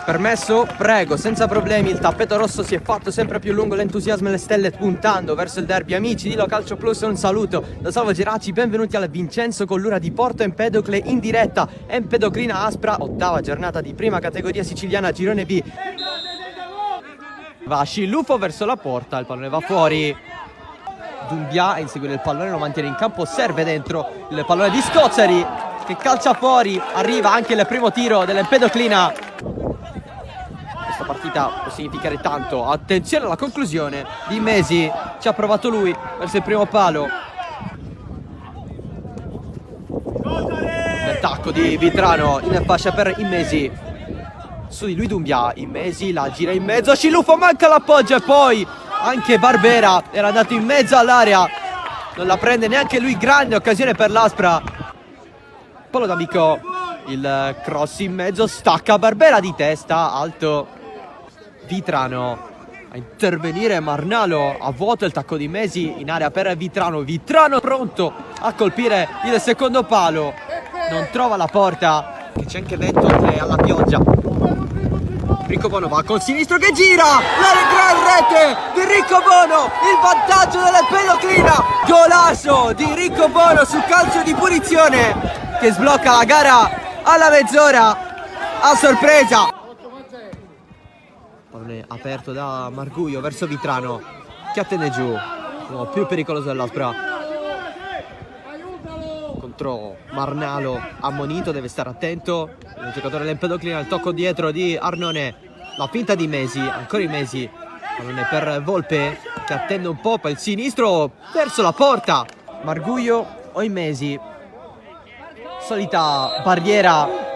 Permesso? Prego, senza problemi. Il tappeto rosso si è fatto sempre più lungo, l'entusiasmo e le stelle puntando verso il derby. Amici di Lo Calcio Plus, un saluto da Salvo Geraci. Benvenuti al Vincenzo Collura di Porto Empedocle in diretta. Empedoclina Aspra, ottava giornata di prima categoria siciliana, girone B. Va Sciluffo verso la porta, il pallone va fuori. Dumbia a inseguire il pallone, lo mantiene in campo, serve dentro il pallone di Scozzari che calcia fuori. Arriva anche il primo tiro dell'Empedoclina. Questa partita può significare tanto. Attenzione alla conclusione di Immesi, ci ha provato lui verso il primo palo. L'attacco di Vitrano in fascia per Immesi, su di lui Dumbia. Immesi la gira in mezzo, Sciluffo manca l'appoggio e poi anche Barbera era andato in mezzo all'area, non la prende neanche lui. Grande occasione per l'Aspra. Palo d'amico, il cross in mezzo, stacca Barbera di testa, alto Vitrano a intervenire. Marnalo a vuoto, il tacco di Immesi in area per Vitrano. Vitrano pronto a colpire il secondo palo, non trova la porta, che c'è anche vento oltre alla pioggia. Riccobono va col sinistro che gira, la gran rete di Riccobono, il vantaggio dell'Empedoclina. Golasso di Riccobono su calcio di punizione che sblocca la gara alla mezz'ora a sorpresa. Pallone aperto da Marguglio verso Vitrano che attende giù, l'uomo più pericoloso dell'Aspra. Contro Marnalo, ammonito, deve stare attento il giocatore dell'Empedoclina. Il tocco dietro di Arnone, la finta di Immesi, ancora Immesi, pallone per Volpe che attende un po', poi il sinistro verso la porta. Marguglio o Immesi, solita barriera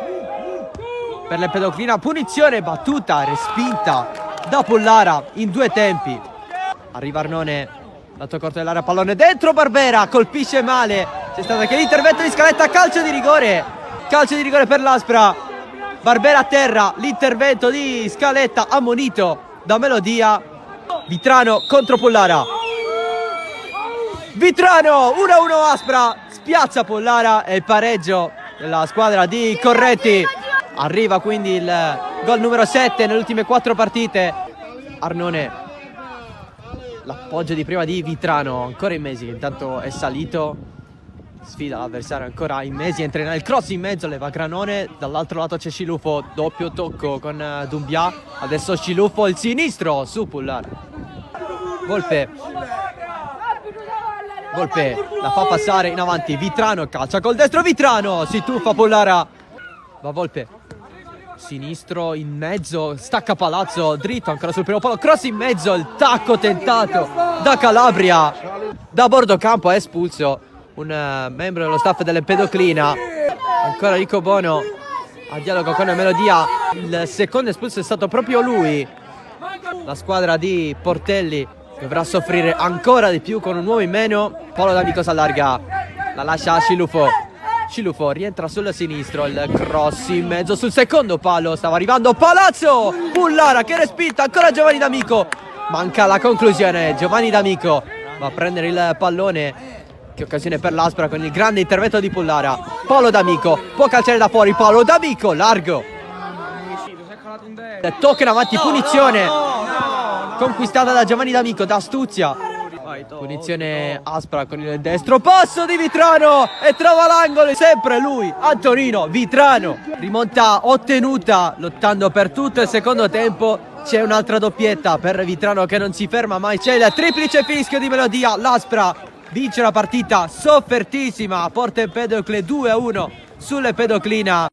per l'Empedoclina, punizione battuta, respinta da Pollara in due tempi. Arriva Arnone, lato corto dell'area, pallone dentro, Barbera colpisce male. C'è stato anche l'intervento di Scaletta, calcio di rigore per l'Aspra. Barbera a terra, l'intervento di Scaletta ammonito da Melodia. Vitrano contro Pollara. Vitrano 1-1 Aspra, spiazza Pollara e il pareggio della squadra di Corretti. Arriva quindi il gol numero 7 nelle ultime 4 partite. Arnone, l'appoggio di prima di Vitrano, ancora Immesi che intanto è salito, sfida l'avversario, ancora Immesi, entra nel cross in mezzo, leva Granone, dall'altro lato c'è Sciluffo, doppio tocco con Dumbia, adesso Sciluffo il sinistro su Pollara. Volpe la fa passare in avanti, Vitrano calcia col destro, Vitrano si tuffa Pollara, va Volpe, sinistro in mezzo, stacca Palazzo, dritto ancora sul primo palo, cross in mezzo, il tacco tentato da Calabria, da bordo campo è espulso un membro dello staff dell'Empedoclina. Ancora Riccobono a dialogo con Melodia, il secondo espulso è stato proprio lui. La squadra di Portelli dovrà soffrire ancora di più con un uomo in meno. Palo d'amico si allarga, la lascia a Sciluffo. Sciluffo rientra sul sinistro, il cross in mezzo sul secondo palo, stava arrivando Palazzo, Pollara che respinta, ancora Giovanni D'Amico, manca la conclusione. Giovanni D'Amico va a prendere il pallone, che occasione per l'Aspra con il grande intervento di Pollara. Palo D'Amico può calciare da fuori, Palo D'Amico largo, tocca in avanti, punizione conquistata da Giovanni D'Amico da Astuzia. Punizione Aspra con il destro, passo di Vitrano e trova l'angolo, sempre lui, Antonino Vitrano. Rimonta ottenuta lottando per tutto il secondo tempo. C'è un'altra doppietta per Vitrano che non si ferma mai, c'è il triplice fischio di Melodia. L'Aspra vince la partita soffertissima, Porto Empedocle 2-1 sull'Empedoclina.